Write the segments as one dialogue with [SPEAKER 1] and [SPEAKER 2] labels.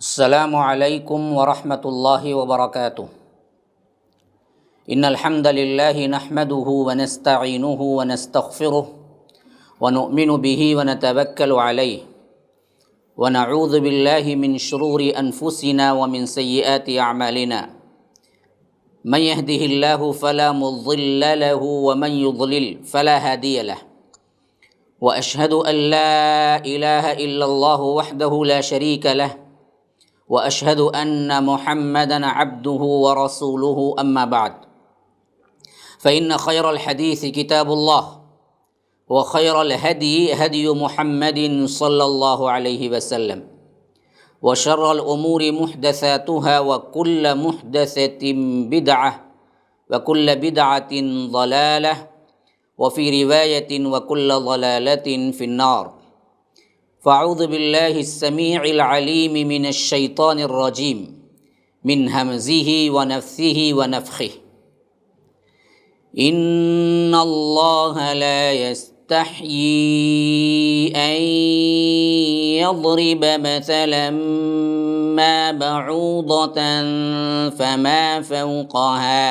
[SPEAKER 1] السلام علیکم ورحمۃ اللہ وبرکاتہ۔ ان الحمد للہ نحمده ونستعینه ونستغفره ونؤمن به ونتوکل علیہ ونعوذ باللہ من شرور انفسنا ومن سیئات اعمالنا من يهده اللہ فلا مضل له ومن يضلل فلا هادی له واشهد ان لا الہ الا اللہ وحدہ لا شریک له واشهد ان محمدا عبده ورسوله اما بعد فان خير الحديث كتاب الله وخير الهدي هدي محمد صلى الله عليه وسلم وشر الامور محدثاتها وكل محدثة بدعة وكل بدعة ضلالة وفي رواية وكل ضلالة في النار۔ فاعوذ باللہ السمیع العلیم من الشیطان الرجیم من ہمزہ ونفثہ ونفخہ۔ ان اللہ لا یستحیی ان یضرب مثلا ما بعوضة فما فوقها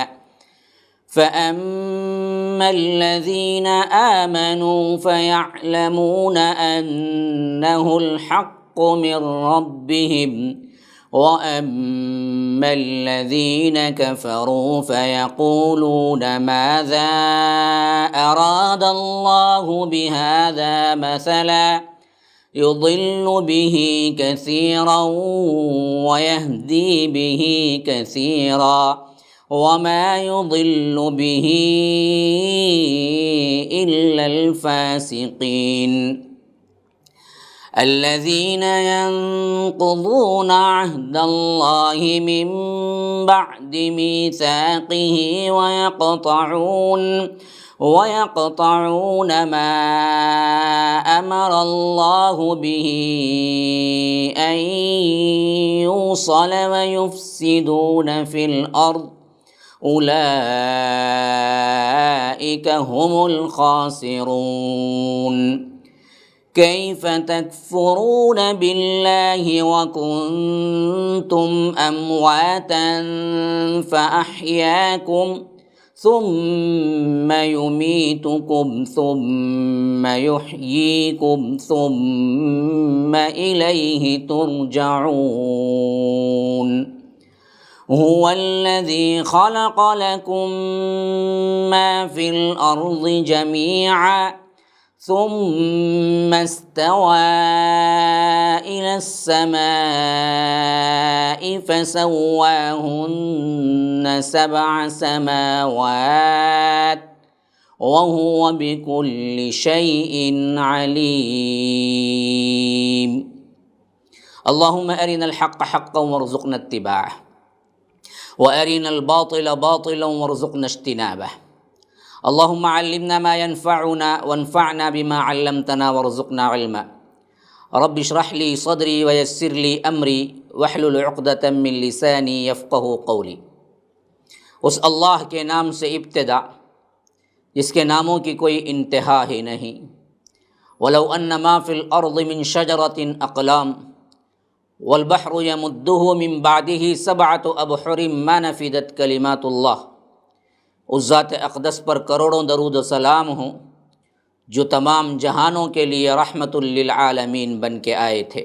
[SPEAKER 1] فأما الذين آمنوا فيعلمون أنه الحق من ربهم وأما الذين كفروا فيقولون ماذا أراد الله بهذا مثلا يضل به كثيرا ويهدي به كثيرا وما يضل به إلا الفاسقين الذين ينقضون عهد الله من بعد ميثاقه ويقطعون ما أمر الله به أن يوصل ويفسدون في الأرض أولئك هم الخاسرون۔ كيف تكفرون بالله وكنتم أمواتا فأحياكم ثم يميتكم ثم يحييكم ثم إليه ترجعون۔ هو الذي خلق لكم ما في الأرض جميعا ثم استوى إلى السماء فسواهن 7 سماوات وهو بكل شيء عليم۔ اللهم أرنا الحق حقا وارزقنا اتباعه وأرنا الباطل باطلا وارزقنا اجتنابه۔ اللهم علمنا ما ينفعنا وانفعنا بما علمتنا وارزقنا علما۔ رب اشرح لي صدري ويسر لي أمري واحلل عقدة من لساني يفقهوا قولي۔ اس اللہ کے نام سے ابتدا جس کے ناموں کی کوئی انتہا ہی نہیں۔ ولو ان ما فی الارض من شجرۃ اقلام والبحر يمده من بعده 7 ابحر ما نفدت کلمات اللہ۔ اس ذات اقدس پر کروڑوں درود و سلام ہوں جو تمام جہانوں کے لیے رحمت للعالمین بن کے آئے تھے۔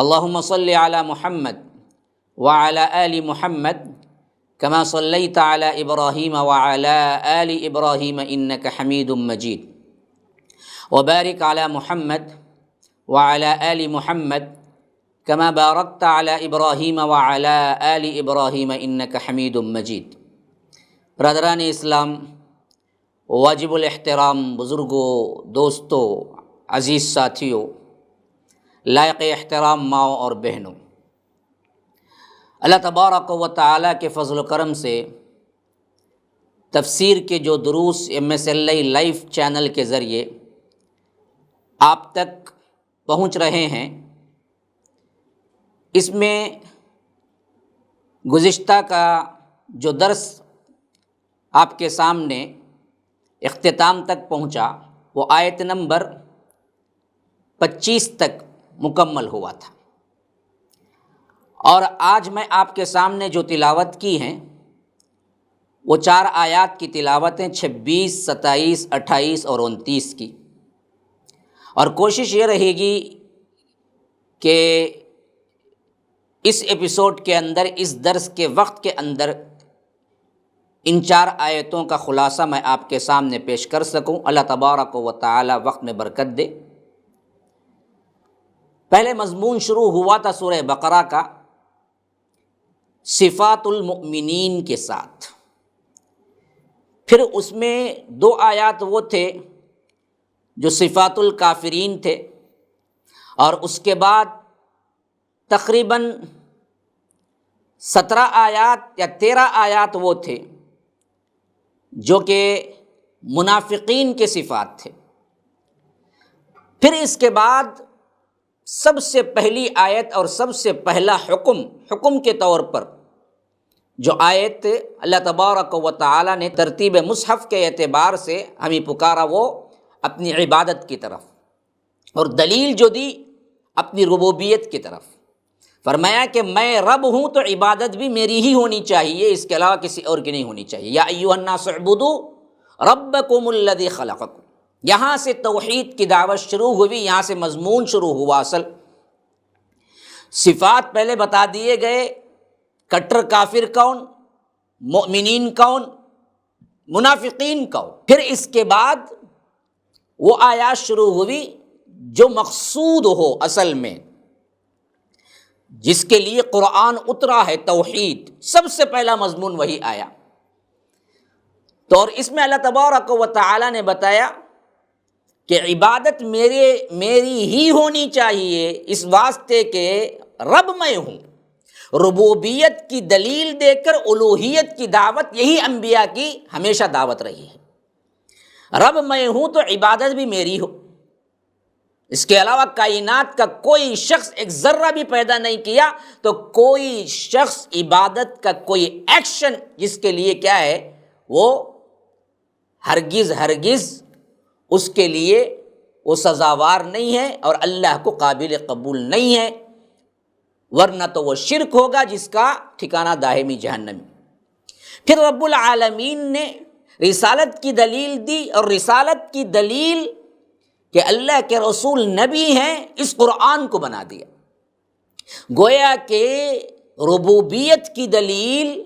[SPEAKER 1] اللہم صلی علی محمد وعلی آل محمد کما صلیت علی ابراہیم وعلی آل ابراہیم انک حمید مجید، وبارک علی محمد وعلی آل محمد کما بارکت علی ابراہیم وعلی آل ابراہیم انک حمید مجید۔ برادران اسلام، واجب الاحترام بزرگوں، دوستوں، عزیز ساتھیوں، لائق احترام ماؤں اور بہنوں، اللہ تبارک و تعالیٰ کے فضل و کرم سے تفسیر کے جو دروس MSLI لائف چینل کے ذریعے آپ تک پہنچ رہے ہیں، اس میں گزشتہ کا جو درس آپ کے سامنے اختتام تک پہنچا وہ آیت نمبر 25 تک مکمل ہوا تھا۔ اور آج میں آپ کے سامنے جو تلاوت کی ہیں وہ 4 آیات کی تلاوت ہیں، 26، 27، 28 اور 29 کی، اور کوشش یہ رہے گی کہ اس ایپیسوڈ کے اندر، اس درس کے وقت کے اندر ان 4 آیتوں کا خلاصہ میں آپ کے سامنے پیش کر سکوں۔ اللہ تبارک و تعالی وقت میں برکت دے۔ پہلے مضمون شروع ہوا تھا سورہ بقرہ کا صفات المؤمنین کے ساتھ، پھر اس میں 2 آیات وہ تھے جو صفات الکافرین تھے، اور اس کے بعد تقریباً 17 آیات یا 13 آیات وہ تھے جو کہ منافقین کے صفات تھے۔ پھر اس کے بعد سب سے پہلی آیت اور سب سے پہلا حکم کے طور پر جو آیت اللہ تبارک و تعالی نے ترتیب مصحف کے اعتبار سے ہمیں پکارا وہ اپنی عبادت کی طرف، اور دلیل جو دی اپنی ربوبیت کی طرف۔ فرمایا کہ میں رب ہوں تو عبادت بھی میری ہی ہونی چاہیے، اس کے علاوہ کسی اور کی نہیں ہونی چاہیے۔ یا ایھا الناس اعبدوا ربکم الذی خلقکم، یہاں سے توحید کی دعوت شروع ہوئی، یہاں سے مضمون شروع ہوا۔ اصل صفات پہلے بتا دیے گئے، کٹر کافر کون، مؤمنین کون، منافقین کون۔ پھر اس کے بعد وہ آیات شروع ہوئی جو مقصود ہو اصل میں، جس کے لیے قرآن اترا ہے، توحید، سب سے پہلا مضمون وہی آیا۔ تو اور اس میں اللہ تبارک و تعالی نے بتایا کہ عبادت میری ہی ہونی چاہیے، اس واسطے کہ رب میں ہوں۔ ربوبیت کی دلیل دے کر الوہیت کی دعوت، یہی انبیاء کی ہمیشہ دعوت رہی ہے۔ رب میں ہوں تو عبادت بھی میری ہو، اس کے علاوہ کائنات کا کوئی شخص ایک ذرہ بھی پیدا نہیں کیا، تو کوئی شخص عبادت کا کوئی ایکشن جس کے لیے کیا ہے وہ ہرگز اس کے لیے وہ سزاوار نہیں ہے اور اللہ کو قابل قبول نہیں ہے، ورنہ تو وہ شرک ہوگا جس کا ٹھکانہ دائمی جہنم۔ پھر رب العالمین نے رسالت کی دلیل دی، اور رسالت کی دلیل کہ اللہ کے رسول نبی ہیں، اس قرآن کو بنا دیا۔ گویا کہ ربوبیت کی دلیل،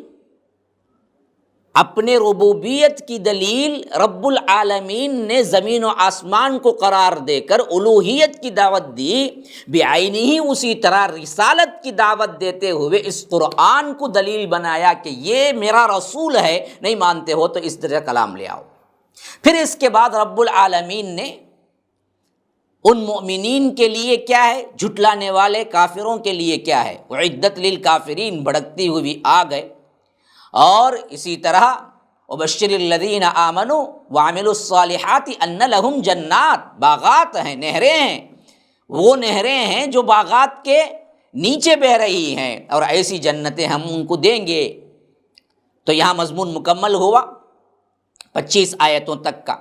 [SPEAKER 1] اپنے ربوبیت کی دلیل رب العالمین نے زمین و آسمان کو قرار دے کر الوہیت کی دعوت دی، بعینہ ہی اسی طرح رسالت کی دعوت دیتے ہوئے اس قرآن کو دلیل بنایا کہ یہ میرا رسول ہے، نہیں مانتے ہو تو اس طرح کلام لے آؤ۔ پھر اس کے بعد رب العالمین نے ان مؤمنین کے لیے کیا ہے، جھٹلانے والے کافروں کے لیے کیا ہے، اعدت للکافرین، بھڑکتی ہوئی آگ ہے۔ اور اسی طرح وبشر الذین آمنوا وعملوا الصالحات ان لہم جنات، باغات ہیں، نہریں ہیں، وہ نہریں ہیں جو باغات کے نیچے بہہ رہی ہیں، اور ایسی جنتیں ہم ان کو دیں گے۔ تو یہاں مضمون مکمل ہوا 25 آیتوں تک کا۔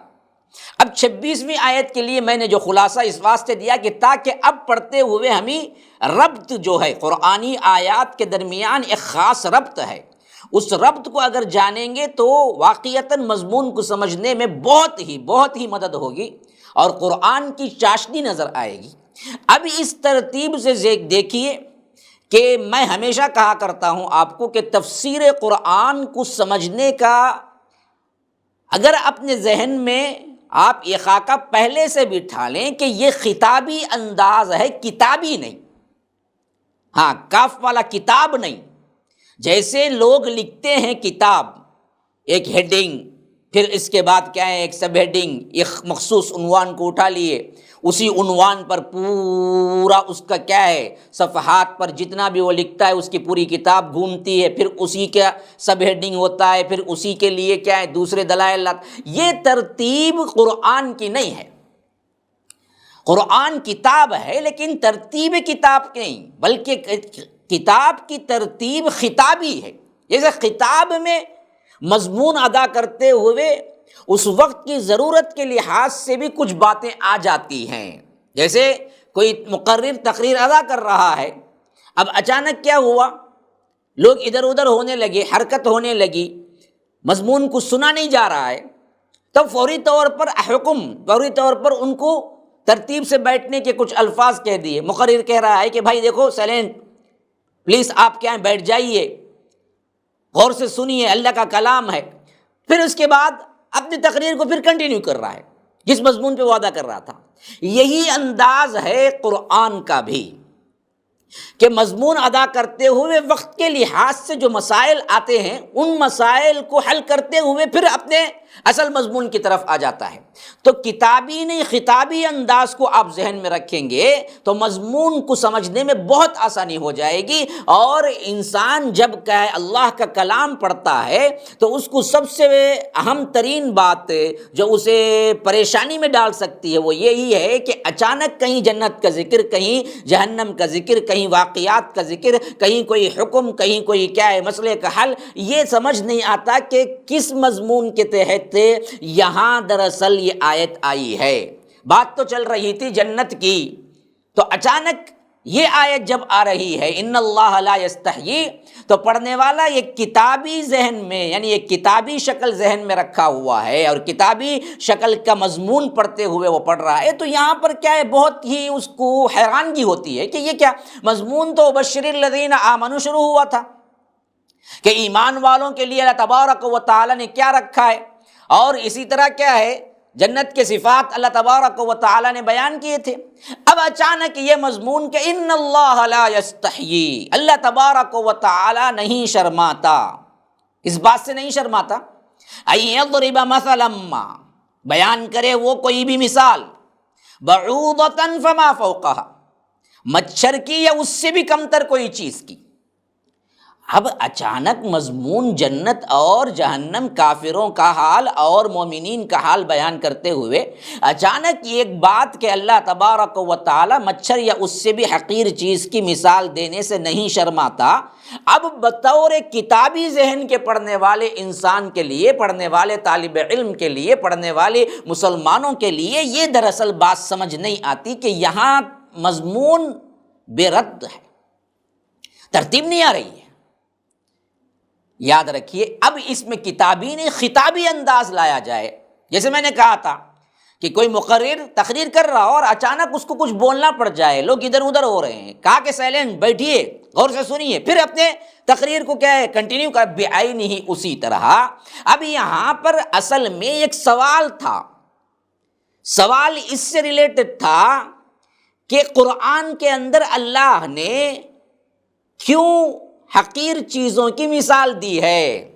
[SPEAKER 1] اب 26ویں آیت کے لیے میں نے جو خلاصہ اس واسطے دیا کہ تاکہ اب پڑھتے ہوئے ہمیں ربط جو ہے قرآنی آیات کے درمیان ایک خاص ربط ہے، اس ربط کو اگر جانیں گے تو واقعتاً مضمون کو سمجھنے میں بہت ہی مدد ہوگی اور قرآن کی چاشنی نظر آئے گی۔ اب اس ترتیب سے دیکھیے کہ میں ہمیشہ کہا کرتا ہوں آپ کو کہ تفسیر قرآن کو سمجھنے کا اگر اپنے ذہن میں آپ یہ خاکہ پہلے سے بٹھا لیں کہ یہ خطابی انداز ہے، کتابی نہیں، ہاں کاف والا کتاب نہیں۔ جیسے لوگ لکھتے ہیں کتاب، ایک ہیڈنگ، پھر اس کے بعد کیا ہے ایک سب ہیڈنگ، ایک مخصوص عنوان کو اٹھا لیے، اسی عنوان پر پورا اس کا کیا ہے صفحات پر جتنا بھی وہ لکھتا ہے اس کی پوری کتاب گھومتی ہے، پھر اسی کا سب ہیڈنگ ہوتا ہے، پھر اسی کے لیے کیا ہے دوسرے دلائل۔ یہ ترتیب قرآن کی نہیں ہے۔ قرآن کتاب ہے لیکن ترتیب کتاب نہیں، بلکہ کتاب کی ترتیب خطابی ہے۔ جیسے خطاب میں مضمون ادا کرتے ہوئے اس وقت کی ضرورت کے لحاظ سے بھی کچھ باتیں آ جاتی ہیں، جیسے کوئی مقرر تقریر ادا کر رہا ہے، اب اچانک کیا ہوا، لوگ ادھر ادھر ہونے لگے، حرکت ہونے لگی، مضمون کو سنا نہیں جا رہا ہے، تب فوری طور پر ان کو ترتیب سے بیٹھنے کے کچھ الفاظ کہہ دیے۔ مقرر کہہ رہا ہے کہ بھائی دیکھو سائلنٹ، پلیز آپ کیا بیٹھ جائیے، غور سے سنیے، اللہ کا کلام ہے۔ پھر اس کے بعد اپنی تقریر کو پھر کنٹینیو کر رہا ہے جس مضمون پہ وعدہ کر رہا تھا۔ یہی انداز ہے قرآن کا بھی، کہ مضمون ادا کرتے ہوئے وقت کے لحاظ سے جو مسائل آتے ہیں ان مسائل کو حل کرتے ہوئے پھر اپنے اصل مضمون کی طرف آ جاتا ہے۔ تو کتابی نہیں خطابی انداز کو آپ ذہن میں رکھیں گے تو مضمون کو سمجھنے میں بہت آسانی ہو جائے گی، اور انسان جب کہ اللہ کا کلام پڑھتا ہے تو اس کو سب سے اہم ترین بات جو اسے پریشانی میں ڈال سکتی ہے وہ یہی ہے کہ اچانک کہیں جنت کا ذکر، کہیں جہنم کا ذکر، کہیں واقعات کا ذکر، کہیں کوئی حکم، کہیں کوئی کیا ہے مسئلے کا حل، یہ سمجھ نہیں آتا کہ کس مضمون کے تحت یہاں دراصل یہ آیت آئی ہے۔ بات تو چل رہی تھی جنت کی، تو اچانک یہ آیت جب آ رہی ہے ان اللہ لا یستحیی، تو پڑھنے والا یہ کتابی ذہن میں، یعنی یہ کتابی شکل ذہن میں رکھا ہوا ہے اور کتابی شکل کا مضمون پڑھتے ہوئے وہ پڑھ رہا ہے، تو یہاں پر کیا ہے بہت ہی اس کو حیرانگی ہوتی ہے کہ یہ کیا مضمون تو بشر الذین آمنوا شروع ہوا تھا کہ ایمان والوں کے لیے اللہ تبارک و تعالی نے کیا رکھا ہے، اور اسی طرح کیا ہے جنت کے صفات اللہ تبارک و تعالی نے بیان کیے تھے۔ اب اچانک یہ مضمون کہ ان اللہ لا یستحیی، اللہ تبارک و تعالی نہیں شرماتا، اس بات سے نہیں شرماتا ان یضرب مثلا ما، بیان کرے وہ کوئی بھی مثال، بعوضۃ فما فوقہا، مچھر کی یا اس سے بھی کمتر کوئی چیز کی۔ اب اچانک مضمون جنت اور جہنم، کافروں کا حال اور مومنین کا حال بیان کرتے ہوئے اچانک ایک بات کہ اللہ تبارک و تعالی مچھر یا اس سے بھی حقیر چیز کی مثال دینے سے نہیں شرماتا، اب بطور کتابی ذہن کے پڑھنے والے انسان کے لیے، پڑھنے والے طالب علم کے لیے، پڑھنے والے مسلمانوں کے لیے یہ دراصل بات سمجھ نہیں آتی کہ یہاں مضمون بے رد ہے، ترتیب نہیں آ رہی ہے۔ یاد رکھیے اب اس میں کتابی نہیں خطابی انداز لایا جائے۔ جیسے میں نے کہا تھا کہ کوئی مقرر تقریر کر رہا ہو اور اچانک اس کو کچھ بولنا پڑ جائے، لوگ ادھر ادھر ہو رہے ہیں، کہا کہ سائلنٹ بیٹھیے، غور سے سنیے، پھر اپنے تقریر کو کیا ہے کنٹینیو کر، بعینہ اسی طرح اب یہاں پر اصل میں ایک سوال تھا، سوال اس سے ریلیٹڈ تھا کہ قرآن کے اندر اللہ نے کیوں حقیر چیزوں کی مثال دی ہے،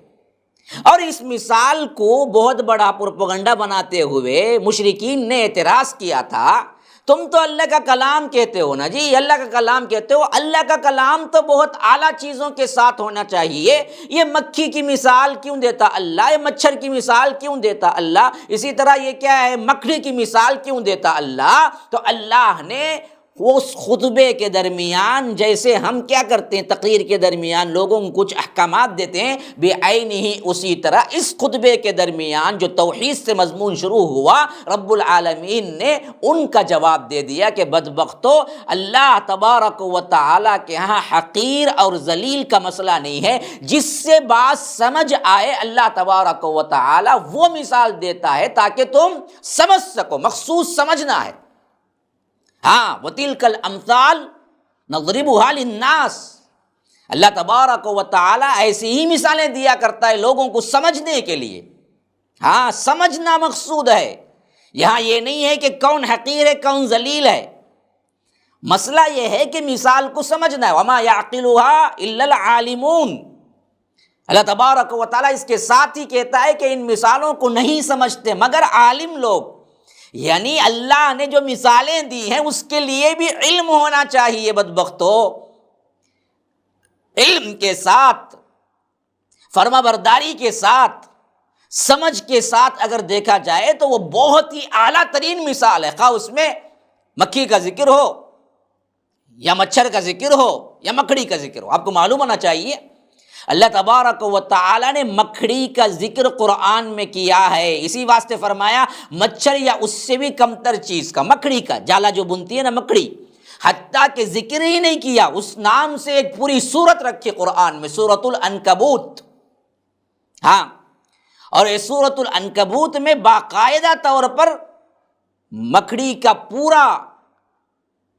[SPEAKER 1] اور اس مثال کو بہت بڑا پروپیگنڈا بناتے ہوئے مشرکین نے اعتراض کیا تھا، تم تو اللہ کا کلام کہتے ہو نا جی، اللہ کا کلام کہتے ہو، اللہ کا کلام تو بہت اعلیٰ چیزوں کے ساتھ ہونا چاہیے، یہ مکھی کی مثال کیوں دیتا اللہ، یہ مچھر کی مثال کیوں دیتا اللہ، اسی طرح یہ کیا ہے مکڑی کی مثال کیوں دیتا اللہ۔ تو اللہ نے اس خطبے کے درمیان، جیسے ہم کیا کرتے ہیں تقریر کے درمیان لوگوں کو کچھ احکامات دیتے ہیں، بعینہ اسی طرح اس خطبے کے درمیان جو توحید سے مضمون شروع ہوا، رب العالمین نے ان کا جواب دے دیا کہ بدبختو، اللہ تبارک و تعالی کے ہاں حقیر اور ذلیل کا مسئلہ نہیں ہے، جس سے بات سمجھ آئے اللہ تبارک و تعالی وہ مثال دیتا ہے تاکہ تم سمجھ سکو، مخصوص سمجھنا ہے۔ ہاں وَتِلْكَ الْأَمْثَالُ نَضْرِبُهَا لِلنَّاسِ، اللہ تبارک و تعالی ایسی ہی مثالیں دیا کرتا ہے لوگوں کو سمجھنے کے لیے۔ ہاں سمجھنا مقصود ہے، یہاں یہ نہیں ہے کہ کون حقیر ہے کون ذلیل ہے، مسئلہ یہ ہے کہ مثال کو سمجھنا ہے۔ وَمَا يَعْقِلُهَا إِلَّا الْعَالِمُونَ، اللہ تبارک و تعالی اس کے ساتھ ہی کہتا ہے کہ ان مثالوں کو نہیں سمجھتے مگر عالم لوگ، یعنی اللہ نے جو مثالیں دی ہیں اس کے لیے بھی علم ہونا چاہیے۔ بدبختو، علم کے ساتھ، فرما برداری کے ساتھ، سمجھ کے ساتھ اگر دیکھا جائے تو وہ بہت ہی اعلیٰ ترین مثال ہے، خواہ اس میں مکھی کا ذکر ہو یا مچھر کا ذکر ہو یا مکڑی کا ذکر ہو۔ آپ کو معلوم ہونا چاہیے اللہ تبارک و تعالی نے مکڑی کا ذکر قرآن میں کیا ہے، اسی واسطے فرمایا مچھر یا اس سے بھی کمتر چیز کا، مکڑی کا، جالا جو بنتی ہے نا مکڑی، حتیٰ کہ ذکر ہی نہیں کیا، اس نام سے ایک پوری سورت رکھی قرآن میں، سورۃ العنکبوت۔ ہاں، اور اس سورۃ العنکبوت میں باقاعدہ طور پر مکڑی کا پورا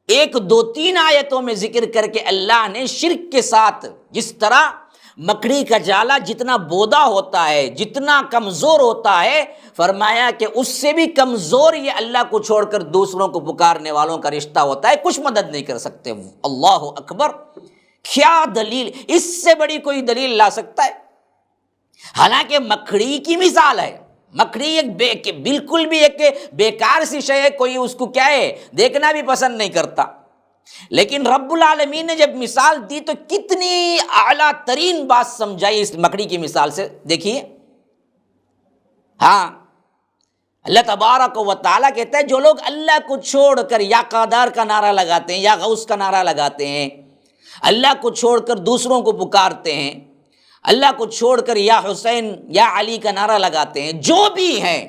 [SPEAKER 1] 1 2 3 آیتوں میں ذکر کر کے اللہ نے شرک کے ساتھ، جس طرح مکڑی کا جالا جتنا بودا ہوتا ہے، جتنا کمزور ہوتا ہے، فرمایا کہ اس سے بھی کمزور یہ اللہ کو چھوڑ کر دوسروں کو پکارنے والوں کا رشتہ ہوتا ہے، کچھ مدد نہیں کر سکتے۔ اللہ اکبر! کیا دلیل، اس سے بڑی کوئی دلیل لا سکتا ہے؟ حالانکہ مکڑی کی مثال ہے، مکڑی ایک بالکل بھی ایک بیکار سی شے ہے، کوئی اس کو کیا ہے دیکھنا بھی پسند نہیں کرتا، لیکن رب العالمین نے جب مثال دی تو کتنی اعلیٰ ترین بات سمجھائی اس مکڑی کی مثال سے۔ دیکھیے، ہاں، اللہ تبارک و تعالیٰ کہتا ہے جو لوگ اللہ کو چھوڑ کر یا قادر کا نعرہ لگاتے ہیں یا غوث کا نعرہ لگاتے ہیں، اللہ کو چھوڑ کر دوسروں کو پکارتے ہیں، اللہ کو چھوڑ کر یا حسین یا علی کا نعرہ لگاتے ہیں، جو بھی ہیں،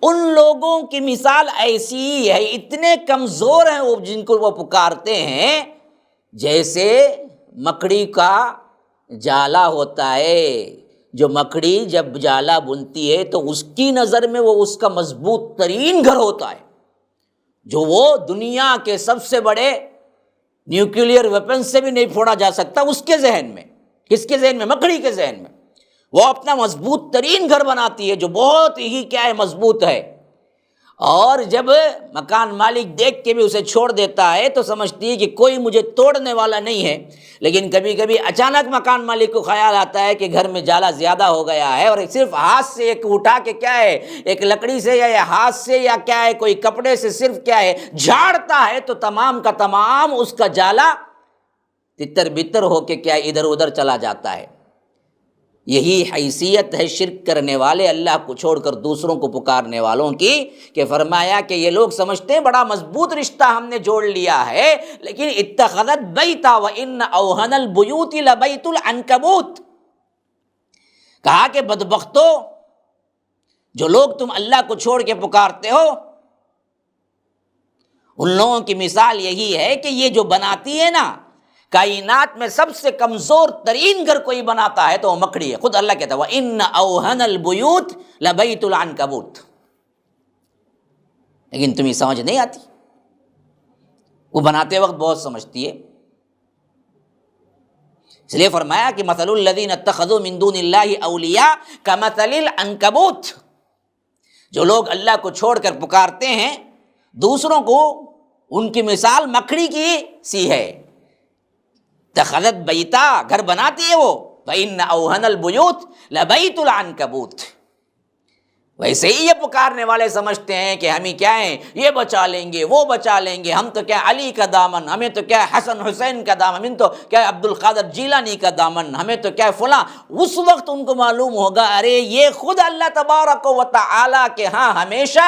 [SPEAKER 1] ان لوگوں کی مثال ایسی ہی ہے، اتنے کمزور ہیں وہ جن کو وہ پکارتے ہیں، جیسے مکڑی کا جالا ہوتا ہے۔ جو مکڑی جب جالا بنتی ہے تو اس کی نظر میں وہ اس کا مضبوط ترین گھر ہوتا ہے، جو وہ دنیا کے سب سے بڑے نیوکلیئر ویپن سے بھی نہیں پھوڑا جا سکتا۔ اس کے ذہن میں، کس کے ذہن میں؟ مکڑی کے ذہن میں وہ اپنا مضبوط ترین گھر بناتی ہے جو بہت ہی کیا ہے مضبوط ہے، اور جب مکان مالک دیکھ کے بھی اسے چھوڑ دیتا ہے تو سمجھتی ہے کہ کوئی مجھے توڑنے والا نہیں ہے، لیکن کبھی کبھی اچانک مکان مالک کو خیال آتا ہے کہ گھر میں جالا زیادہ ہو گیا ہے، اور صرف ہاتھ سے ایک اٹھا کے کیا ہے ایک لکڑی سے یا ہاتھ سے یا کیا ہے کوئی کپڑے سے صرف کیا ہے جھاڑتا ہے تو تمام کا تمام اس کا جالا تتر بتر ہو کے کیا ادھر ادھر چلا جاتا ہے۔ یہی حیثیت ہے شرک کرنے والے اللہ کو چھوڑ کر دوسروں کو پکارنے والوں کی، کہ فرمایا کہ یہ لوگ سمجھتے ہیں بڑا مضبوط رشتہ ہم نے جوڑ لیا ہے، لیکن اتخذت بیتا وان اوہن البیوت لبیت العنکبوت۔ کہا کہ بدبختو، جو لوگ تم اللہ کو چھوڑ کے پکارتے ہو، ان لوگوں کی مثال یہی ہے کہ یہ جو بناتی ہے نا، کائنات میں سب سے کمزور ترین گھر کوئی بناتا ہے تو وہ مکڑی ہے۔ خود اللہ کہتا ہے وَإِنَّ أَوْهَنَ الْبُيُوتِ لَبَيْتُ الْعَنْكَبُوتِ، لیکن تمہیں سمجھ نہیں آتی، وہ بناتے وقت بہت سمجھتی ہے۔ اس لیے فرمایا کہ مَثَلُ الَّذِينَ اتَّخَذُوا مِن دُونِ اللَّهِ أَوْلِيَاءَ كَمَثَلِ الْعَنْكَبُوتِ، جو لوگ اللہ کو چھوڑ کر پکارتے ہیں دوسروں کو، ان کی مثال مکڑی کی سی ہے۔ اتخذت بیتا، گھر بناتی ہے وہ، فإن أوهن البیوت لبیت العنکبوت۔ ویسے ہی یہ پکارنے والے سمجھتے ہیں کہ ہمیں کیا ہے یہ بچا لیں گے وہ بچا لیں گے، ہم تو کیا علی کا دامن، ہمیں تو کیا حسن حسین کا دامن، ہمیں تو کیا عبد القادر جیلانی کا دامن، ہمیں تو کیا فلاں۔ اس وقت ان کو معلوم ہوگا ارے یہ خود اللہ تبارک و تعالیٰ کے ہاں ہمیشہ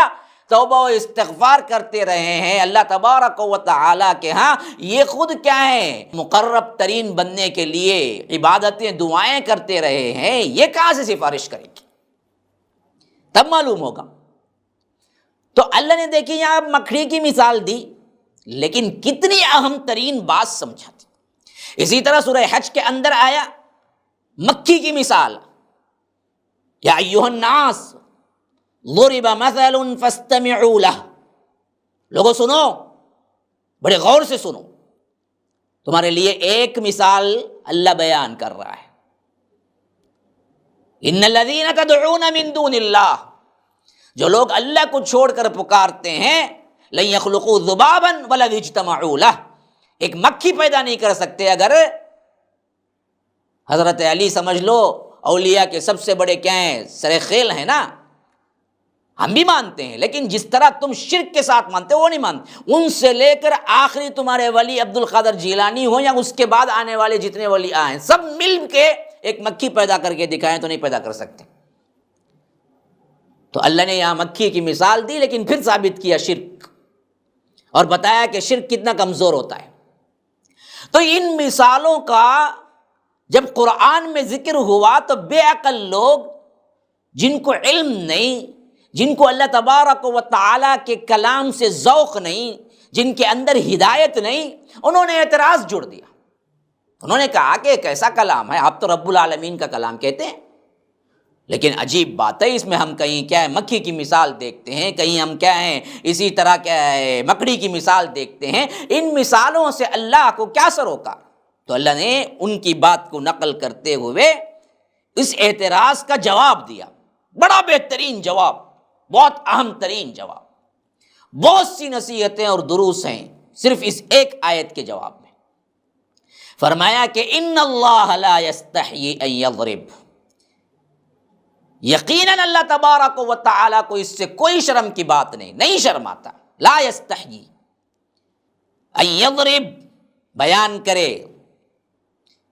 [SPEAKER 1] توبہ و استغفار کرتے رہے ہیں، اللہ تبارک و تعالیٰ کے ہاں یہ خود کیا ہے مقرب ترین بننے کے لیے عبادتیں دعائیں کرتے رہے ہیں، یہ کہاں سے سفارش کرے گی؟ تب معلوم ہوگا۔ تو اللہ نے دیکھی یہاں مکڑی کی مثال دی، لیکن کتنی اہم ترین بات سمجھا دی۔ اسی طرح سورہ حج کے اندر آیا مکھی کی مثال، یا ایھا الناس ضرب مثل فاستمعوا له، لوگوں سنو، بڑے غور سے سنو، تمہارے لیے ایک مثال اللہ بیان کر رہا ہے۔ ان الذین تدعون من دون اللہ، جو لوگ اللہ کو چھوڑ کر پکارتے ہیں، لن یخلقوا ذبابا ولو اجتمعوا له، ایک مکھی پیدا نہیں کر سکتے اگر، حضرت علی سمجھ لو اولیاء کے سب سے بڑے کیا ہیں سر خیل ہیں نا، ہم بھی مانتے ہیں، لیکن جس طرح تم شرک کے ساتھ مانتے ہو وہ نہیں مانتے۔ ان سے لے کر آخری تمہارے ولی عبد القادر جیلانی ہو یا اس کے بعد آنے والے جتنے ولی آئے، سب مل کے ایک مکھی پیدا کر کے دکھائیں تو نہیں پیدا کر سکتے۔ تو اللہ نے یہاں مکھی کی مثال دی، لیکن پھر ثابت کیا شرک، اور بتایا کہ شرک کتنا کمزور ہوتا ہے۔ تو ان مثالوں کا جب قرآن میں ذکر ہوا تو بے عقل لوگ، جن کو علم نہیں، جن کو اللہ تبارک و تعالیٰ کے کلام سے ذوق نہیں، جن کے اندر ہدایت نہیں، انہوں نے اعتراض جوڑ دیا۔ انہوں نے کہا کہ ایک ایسا کلام ہے، آپ تو رب العالمین کا کلام کہتے ہیں، لیکن عجیب بات ہے، اس میں ہم کہیں کیا ہے مکھی کی مثال دیکھتے ہیں، کہیں ہم کیا ہیں اسی طرح کیا ہے مکڑی کی مثال دیکھتے ہیں، ان مثالوں سے اللہ کو کیا سروکا؟ تو اللہ نے ان کی بات کو نقل کرتے ہوئے اس اعتراض کا جواب دیا، بڑا بہترین جواب، بہت اہم ترین جواب۔ بہت سی نصیحتیں اور دروس ہیں صرف اس ایک آیت کے جواب میں۔ فرمایا کہ ان اللہ لا یستحیی ان یضرب، یقیناً اللہ تبارک و تعالی کو اس سے کوئی شرم کی بات نہیں شرماتا۔ لا یستحیی ان یضرب، بیان کرے،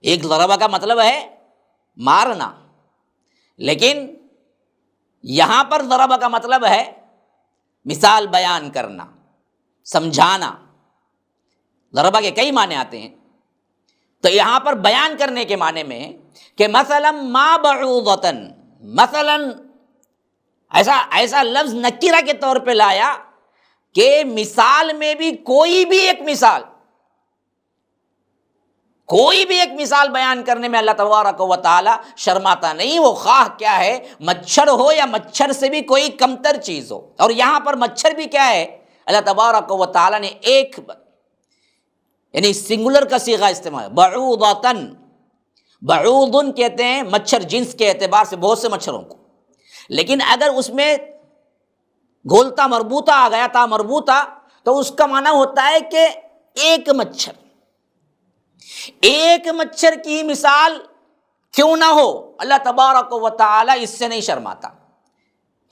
[SPEAKER 1] ایک ضربہ کا مطلب ہے مارنا، لیکن یہاں پر ضربہ کا مطلب ہے مثال بیان کرنا، سمجھانا۔ ضربہ کے کئی معنی آتے ہیں، تو یہاں پر بیان کرنے کے معنی میں کہ مثلا ما بعوضتن، مثلا ایسا لفظ نکرہ کے طور پہ لایا کہ مثال میں بھی کوئی بھی ایک مثال بیان کرنے میں اللہ تبارک و تعالی شرماتا نہیں، وہ خواہ کیا ہے مچھر ہو یا مچھر سے بھی کوئی کمتر چیز ہو۔ اور یہاں پر مچھر بھی کیا ہے، اللہ تبارک و تعالی نے ایک یعنی سنگولر کا صیغہ استعمال، بعوضتن، بعوضن کہتے ہیں مچھر جنس کے اعتبار سے بہت سے مچھروں کو، لیکن اگر اس میں گھولتا مربوطہ آ گیا تھا مربوطہ، تو اس کا معنی ہوتا ہے کہ ایک مچھر کی مثال کیوں نہ ہو، اللہ تبارک و تعالی اس سے نہیں شرماتا۔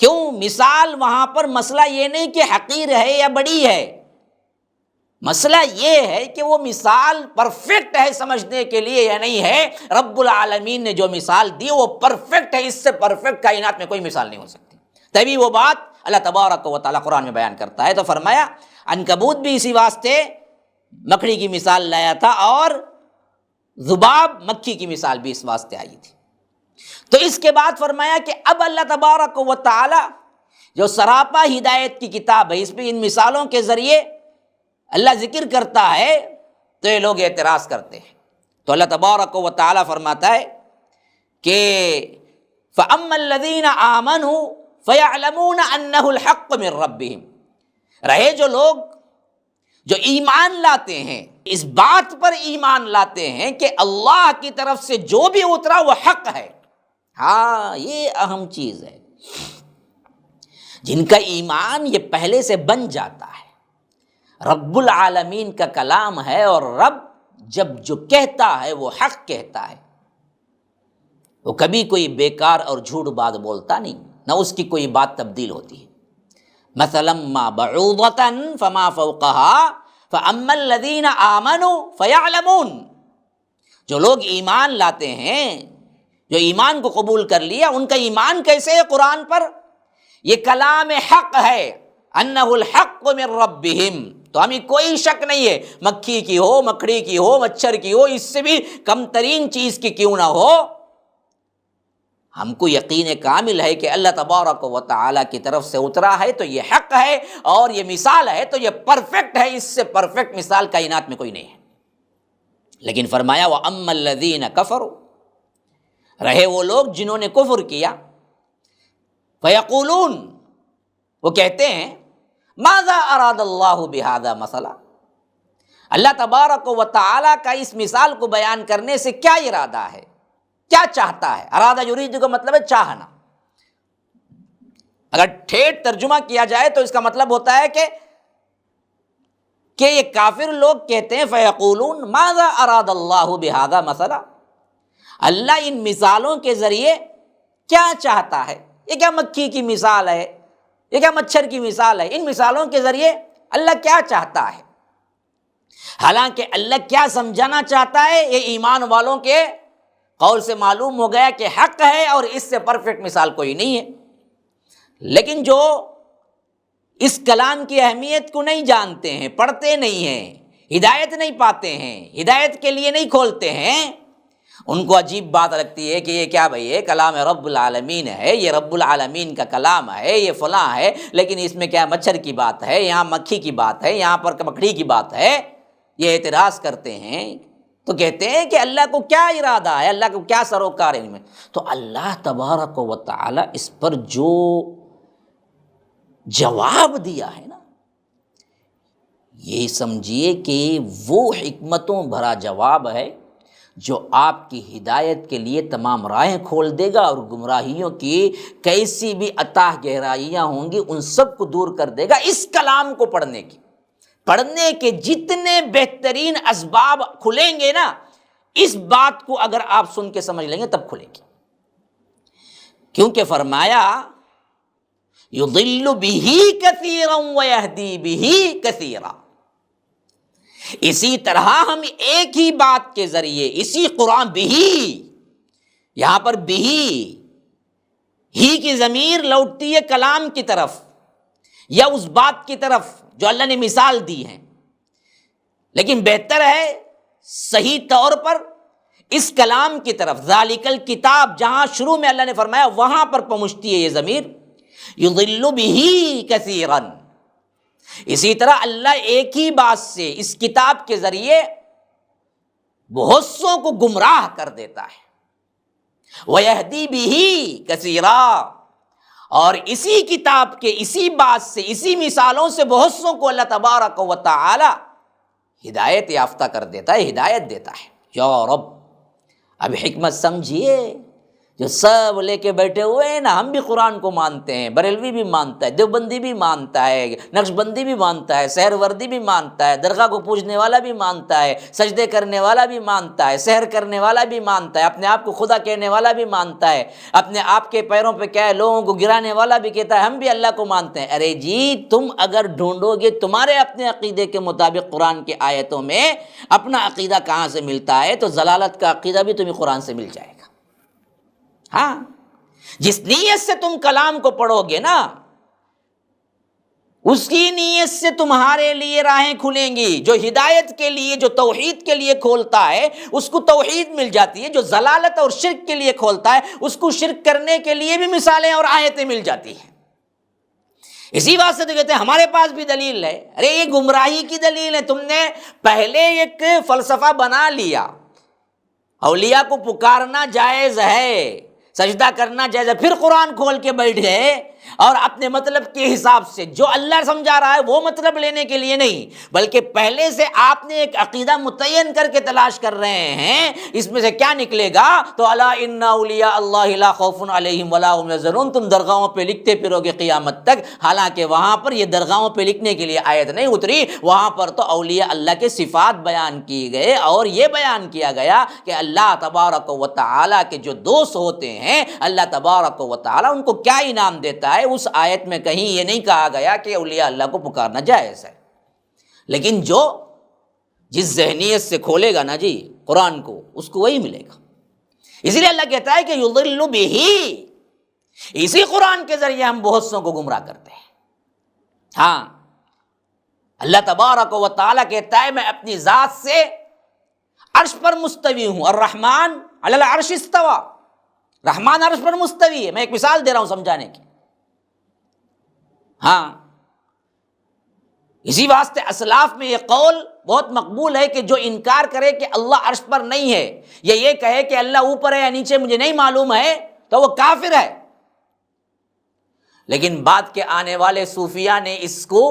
[SPEAKER 1] کیوں؟ مثال وہاں پر مسئلہ یہ نہیں کہ حقیر ہے یا بڑی ہے، مسئلہ یہ ہے کہ وہ مثال پرفیکٹ ہے سمجھنے کے لیے یا نہیں ہے۔ رب العالمین نے جو مثال دی وہ پرفیکٹ ہے، اس سے پرفیکٹ کائنات میں کوئی مثال نہیں ہو سکتی۔ تبھی وہ بات اللہ تبارک و تعالیٰ قرآن میں بیان کرتا ہے۔ تو فرمایا عنکبوت بھی اسی واسطے مکڑی کی مثال لایا تھا، اور ذباب مکھی کی مثال بھی اس واسطے آئی تھی۔ تو اس کے بعد فرمایا کہ اب اللہ تبارک و تعالی جو سراپا ہدایت کی کتاب ہے، اس میں ان مثالوں کے ذریعے اللہ ذکر کرتا ہے، تو یہ لوگ اعتراض کرتے ہیں۔ تو اللہ تبارک و تعالی فرماتا ہے کہ فَأَمَّا الَّذِينَ آمَنُوا فَيَعْلَمُونَ أَنَّهُ الْحَقُّ مِنْ رَبِّهِمْ، رہے جو لوگ جو ایمان لاتے ہیں، اس بات پر ایمان لاتے ہیں کہ اللہ کی طرف سے جو بھی اترا وہ حق ہے۔ ہاں، یہ اہم چیز ہے، جن کا ایمان یہ پہلے سے بن جاتا ہے، رب العالمین کا کلام ہے، اور رب جب جو کہتا ہے وہ حق کہتا ہے، وہ کبھی کوئی بیکار اور جھوٹ بات بولتا نہیں، نہ اس کی کوئی بات تبدیل ہوتی ہے۔ مثلا ما بعوضة فما فوقها فأما الذين آمنوا فيعلمون، جو لوگ ایمان لاتے ہیں، جو ایمان کو قبول کر لیا، ان کا ایمان کیسے ہے قرآن پر؟ یہ کلام حق ہے، انہ الحق من ربہم، تو ہمیں کوئی شک نہیں ہے، مکھی کی ہو، مکڑی کی ہو، مچھر کی ہو، اس سے بھی کم ترین چیز کی کیوں نہ ہو، ہم کو یقین کامل ہے کہ اللہ تبارک و تعالی کی طرف سے اترا ہے تو یہ حق ہے، اور یہ مثال ہے تو یہ پرفیکٹ ہے، اس سے پرفیکٹ مثال کائنات میں کوئی نہیں ہے۔ لیکن فرمایا وَأَمَّا الَّذِينَ كَفَرُوا، رہے وہ لوگ جنہوں نے کفر کیا، فَيَقُولُونَ، وہ کہتے ہیں مَاذَا أَرَادَ اللَّهُ بِهَذَا مَثَلًا، اللہ تبارک و تعالی کا اس مثال کو بیان کرنے سے کیا ارادہ ہے، کیا چاہتا ہے؟ ارادہ یرید کا مطلب ہے چاہنا، اگر ٹھیٹ ترجمہ کیا جائے تو اس کا مطلب ہوتا ہے کہ یہ کافر لوگ کہتے ہیں فیقولون ماذا اراد اللہ بہذا مثلا، اللہ ان مثالوں کے ذریعے کیا چاہتا ہے؟ یہ کیا مکھی کی مثال ہے، یہ کیا مچھر کی مثال ہے، ان مثالوں کے ذریعے اللہ کیا چاہتا ہے؟ حالانکہ اللہ کیا سمجھانا چاہتا ہے یہ ایمان والوں کے قول سے معلوم ہو گیا کہ حق ہے، اور اس سے پرفیکٹ مثال کوئی نہیں ہے۔ لیکن جو اس کلام کی اہمیت کو نہیں جانتے ہیں، پڑھتے نہیں ہیں، ہدایت نہیں پاتے ہیں، ہدایت کے لیے نہیں کھولتے ہیں، ان کو عجیب بات لگتی ہے کہ یہ کیا بھائی ہے، کلام رب العالمین ہے، یہ رب العالمین کا کلام ہے، یہ فلاں ہے، لیکن اس میں کیا مچھر کی بات ہے، یہاں مکھی کی بات ہے، یہاں پر مکڑی کی بات ہے، یہ اعتراض کرتے ہیں۔ تو کہتے ہیں کہ اللہ کو کیا ارادہ ہے، اللہ کو کیا سروکار ہے ان میں؟ تو اللہ تبارک و تعالی اس پر جو جواب دیا ہے نا، یہ سمجھیے کہ وہ حکمتوں بھرا جواب ہے جو آپ کی ہدایت کے لیے تمام راہیں کھول دے گا، اور گمراہیوں کی کیسی بھی اتاہ گہرائیاں ہوں گی ان سب کو دور کر دے گا اس کلام کو پڑھنے کے جتنے بہترین اسباب کھلیں گے نا، اس بات کو اگر آپ سن کے سمجھ لیں گے تب کھلیں گے، کیونکہ فرمایا یضل بہ کثیرا ویہدی بہ کثیرا۔ اسی طرح ہم ایک ہی بات کے ذریعے، اسی قرآن بہی، یہاں پر بہی ہی کی ضمیر لوٹتی ہے کلام کی طرف یا اس بات کی طرف جو اللہ نے مثال دی ہے، لیکن بہتر ہے صحیح طور پر اس کلام کی طرف، ذالک الکتاب، جہاں شروع میں اللہ نے فرمایا وہاں پر پہنچتی ہے یہ ضمیر، یضل بہ کثیرا۔ اسی طرح اللہ ایک ہی بات سے، اس کتاب کے ذریعے بہت سوں کو گمراہ کر دیتا ہے، وَيَهْدِي بِهِ كَثِيرًا، اور اسی کتاب کے اسی بات سے، اسی مثالوں سے بہت سوں کو اللہ تبارک و تعالی ہدایت یافتہ کر دیتا ہے، ہدایت دیتا ہے۔ یا رب، اب حکمت سمجھیے، جو سب لے کے بیٹھے ہوئے ہیں نا، ہم بھی قرآن کو مانتے ہیں، بریلوی بھی مانتا ہے، دیوبندی بھی مانتا ہے، نقش بندی بھی مانتا ہے، سحر وردی بھی مانتا ہے، درگاہ کو پوجنے والا بھی مانتا ہے، سجدے کرنے والا بھی مانتا ہے، سحر کرنے والا بھی مانتا ہے، اپنے آپ کو خدا کہنے والا بھی مانتا ہے، اپنے آپ کے پیروں پہ کیا ہے لوگوں کو گرانے والا بھی کہتا ہے ہم بھی اللہ کو مانتے ہیں۔ ارے جی، تم اگر ڈھونڈو گے تمہارے اپنے عقیدے کے مطابق قرآن کی آیتوں میں اپنا عقیدہ کہاں سے ملتا ہے، تو ضلالت کا عقیدہ بھی تمہیں قرآن سے مل جائے گا۔ ہاں، جس نیت سے تم کلام کو پڑھو گے نا، اس کی نیت سے تمہارے لیے راہیں کھلیں گی۔ جو ہدایت کے لیے، جو توحید کے لیے کھولتا ہے اس کو توحید مل جاتی ہے، جو ضلالت اور شرک کے لیے کھولتا ہے اس کو شرک کرنے کے لیے بھی مثالیں اور آیتیں مل جاتی ہیں۔ اسی بات سے تو کہتے ہیں ہمارے پاس بھی دلیل ہے۔ ارے یہ گمراہی کی دلیل ہے، تم نے پہلے ایک فلسفہ بنا لیا، اولیاء کو پکارنا جائز ہے، سجدہ کرنا جائز ہے، پھر قرآن کھول کے بیٹھ گئے اور اپنے مطلب کے حساب سے جو اللہ سمجھا رہا ہے وہ مطلب لینے کے لیے نہیں، بلکہ پہلے سے آپ نے ایک عقیدہ متعین کر کے تلاش کر رہے ہیں، اس میں سے کیا نکلے گا؟ تو الا ان اولیاء اللہ لا خوف علیہم ولا هم یحزنون، تم درگاہوں پہ لکھتے پھرو گے قیامت تک، حالانکہ وہاں پر یہ درگاہوں پہ لکھنے کے لیے آیت نہیں اتری، وہاں پر تو اولیاء اللہ کے صفات بیان کیے گئے، اور یہ بیان کیا گیا کہ اللہ تبارک و تعالیٰ کے جو دوست ہوتے ہیں اللہ تبارک و تعالیٰ ان کو کیا انعام دیتا ہے۔ اس آیت میں کہیں یہ نہیں کہا گیا کہ اولیاء اللہ کو پکارنا جائز ہے، لیکن جو جس ذہنیت سے کھولے گا نا جی قرآن کو، اس کو وہی ملے گا۔ اسی لیے اللہ کہتا ہے کہ یضل بہ، اسی قرآن کے ذریعے ہم بہت سوں کو گمراہ کرتے ہیں۔ ہاں، اللہ تبارک و تعالیٰ کہتا ہے میں اپنی ذات سے عرش پر مستوی ہوں، الرحمن علی العرش استوى، رحمان عرش پر مستوی ہے۔ میں ایک مثال دے رہا ہوں سمجھانے کی۔ ہاں، اسی واسطے اسلاف میں یہ قول بہت مقبول ہے کہ جو انکار کرے کہ اللہ عرش پر نہیں ہے، یا یہ کہے کہ اللہ اوپر ہے یا نیچے مجھے نہیں معلوم ہے، تو وہ کافر ہے۔ لیکن بعد کے آنے والے صوفیہ نے اس کو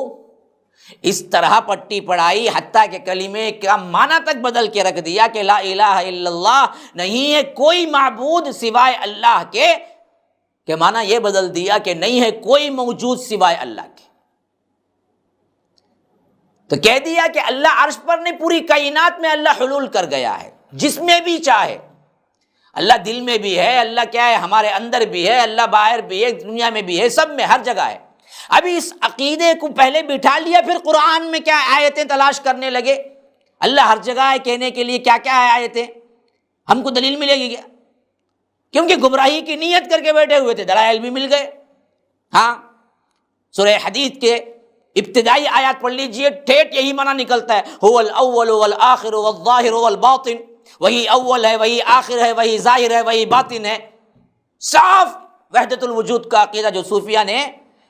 [SPEAKER 1] اس طرح پٹی پڑھائی، حتیٰ کہ کلمے کا معنی تک بدل کے رکھ دیا کہ لا الہ الا اللہ، نہیں ہے کوئی معبود سوائے اللہ کے، کہ معنی یہ بدل دیا کہ نہیں ہے کوئی موجود سوائے اللہ کے۔ تو کہہ دیا کہ اللہ عرش پر نہیں، پوری کائنات میں اللہ حلول کر گیا ہے، جس میں بھی چاہے۔ اللہ دل میں بھی ہے، اللہ کیا ہے ہمارے اندر بھی ہے، اللہ باہر بھی ہے، دنیا میں بھی ہے، سب میں، ہر جگہ ہے۔ ابھی اس عقیدے کو پہلے بٹھا لیا، پھر قرآن میں کیا آیتیں تلاش کرنے لگے، اللہ ہر جگہ ہے کہنے کے لیے کیا کیا ہے آیتیں، ہم کو دلیل ملے گی کیا؟ کیونکہ گمراہی کی نیت کر کے بیٹھے ہوئے تھے، دلائل بھی مل گئے۔ ہاں، سورہ حدید کے ابتدائی آیات پڑھ لیجئے، ٹھیٹ یہی معنی نکلتا ہے، هو الاول والآخر والظاہر والباطن، وہی اول ہے، وہی آخر ہے، وہی ظاہر ہے، وہی باطن ہے. صاف وحدت الوجود کا عقیدہ جو صوفیہ نے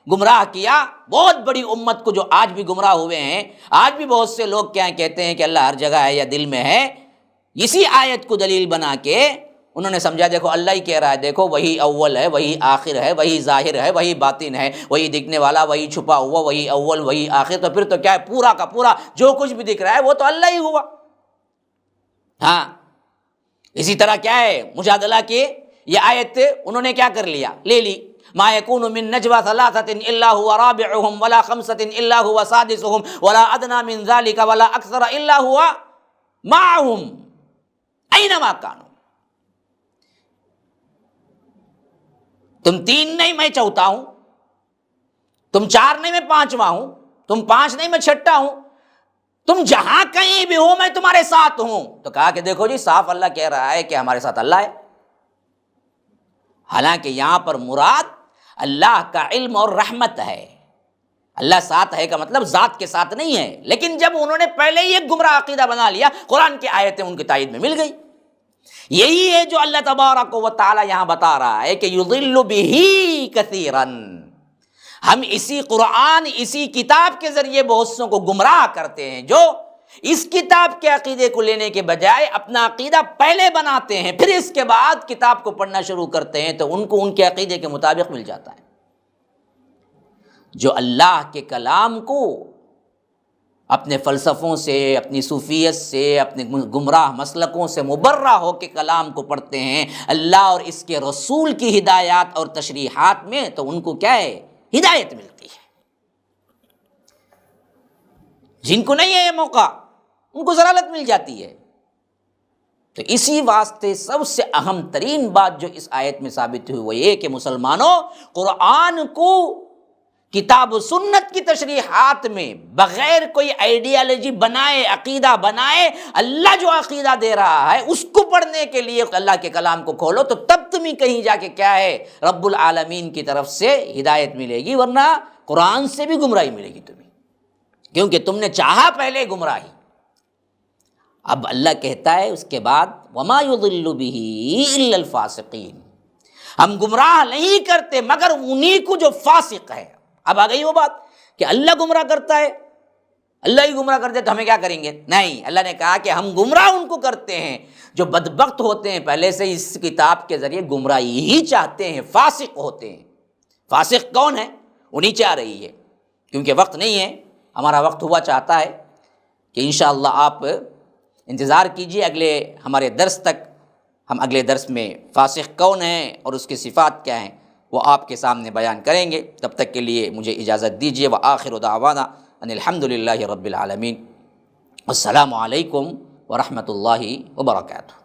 [SPEAKER 1] گمراہ کیا، بہت بڑی امت کو جو آج بھی گمراہ ہوئے ہیں. آج بھی بہت سے لوگ کیا کہتے ہیں کہ اللہ ہر جگہ ہے یا دل میں ہے، اسی آیت کو دلیل بنا کے انہوں نے سمجھا دیکھو اللہ ہی کہہ رہا ہے، دیکھو وہی اول ہے، وہی آخر ہے، وہی ظاہر ہے، وہی باطن ہے، وہی دکھنے والا، وہی چھپا ہوا، وہی اول وہی آخر. تو پھر تو کیا ہے، پورا کا پورا جو کچھ بھی دکھ رہا ہے وہ تو اللہ ہی ہوا. ہاں اسی طرح کیا ہے مجادلہ کی یہ آیت انہوں نے کیا کر لیا، لے لی. ما يكون من نجوى ثلاثة إلا هو رابعهم ولا خمسة إلا هو سادسهم ولا أدنى من ذلك ولا أكثر إلا هو معهم أينما كانوا. تم تین نہیں میں چوتھا ہوں، تم چار نہیں میں پانچواں ہوں، تم پانچ نہیں میں چھٹا ہوں، تم جہاں کہیں بھی ہو میں تمہارے ساتھ ہوں. تو کہا کہ دیکھو جی صاف اللہ کہہ رہا ہے کہ ہمارے ساتھ اللہ ہے. حالانکہ یہاں پر مراد اللہ کا علم اور رحمت ہے. اللہ ساتھ ہے کا مطلب ذات کے ساتھ نہیں ہے. لیکن جب انہوں نے پہلے ہی ایک گمراہ عقیدہ بنا لیا، قرآن کی آیتیں ان کی تائید میں مل گئی. یہی ہے جو اللہ تبارک و تعالی یہاں بتا رہا ہے کہ یضل بہ کثیرا. ہم اسی قرآن، اسی کتاب کے ذریعے بہت سوں کو گمراہ کرتے ہیں جو اس کتاب کے عقیدے کو لینے کے بجائے اپنا عقیدہ پہلے بناتے ہیں، پھر اس کے بعد کتاب کو پڑھنا شروع کرتے ہیں تو ان کو ان کے عقیدے کے مطابق مل جاتا ہے. جو اللہ کے کلام کو اپنے فلسفوں سے، اپنی صوفیت سے، اپنے گمراہ مسلکوں سے مبرہ ہو کے کلام کو پڑھتے ہیں اللہ اور اس کے رسول کی ہدایات اور تشریحات میں، تو ان کو کیا ہے، ہدایت ملتی ہے. جن کو نہیں ہے یہ موقع ان کو ضلالت مل جاتی ہے. تو اسی واسطے سب سے اہم ترین بات جو اس آیت میں ثابت ہوئی وہ یہ کہ مسلمانوں قرآن کو کتاب و سنت کی تشریحات میں بغیر کوئی آئیڈیالوجی بنائے، عقیدہ بنائے، اللہ جو عقیدہ دے رہا ہے اس کو پڑھنے کے لیے اللہ کے کلام کو کھولو، تو تب تمہیں کہیں جا کے کیا ہے رب العالمین کی طرف سے ہدایت ملے گی، ورنہ قرآن سے بھی گمراہی ملے گی تمہیں، کیونکہ تم نے چاہا پہلے گمراہی. اب اللہ کہتا ہے اس کے بعد وما یضل بہ الا الفاسقین، ہم گمراہ نہیں کرتے مگر انہی کو جو فاسق ہے. اب آ گئی وہ بات کہ اللہ گمراہ کرتا ہے، اللہ ہی گمراہ کرتے تو ہمیں کیا کریں گے؟ نہیں، اللہ نے کہا کہ ہم گمراہ ان کو کرتے ہیں جو بدبخت ہوتے ہیں، پہلے سے اس کتاب کے ذریعے گمراہی ہی چاہتے ہیں، فاسق ہوتے ہیں. فاسق کون ہے؟ انہی چاہ رہی ہے، کیونکہ وقت نہیں ہے، ہمارا وقت ہوا چاہتا ہے کہ انشاءاللہ آپ انتظار کیجئے اگلے ہمارے درس تک. ہم اگلے درس میں فاسق کون ہیں اور اس کی صفات کیا ہیں وہ آپ کے سامنے بیان کریں گے. تب تک کے لیے مجھے اجازت دیجیے. وآخر دعوانا ان الحمدللہ رب العالمین. السلام علیکم ورحمۃ اللہ وبرکاتہ.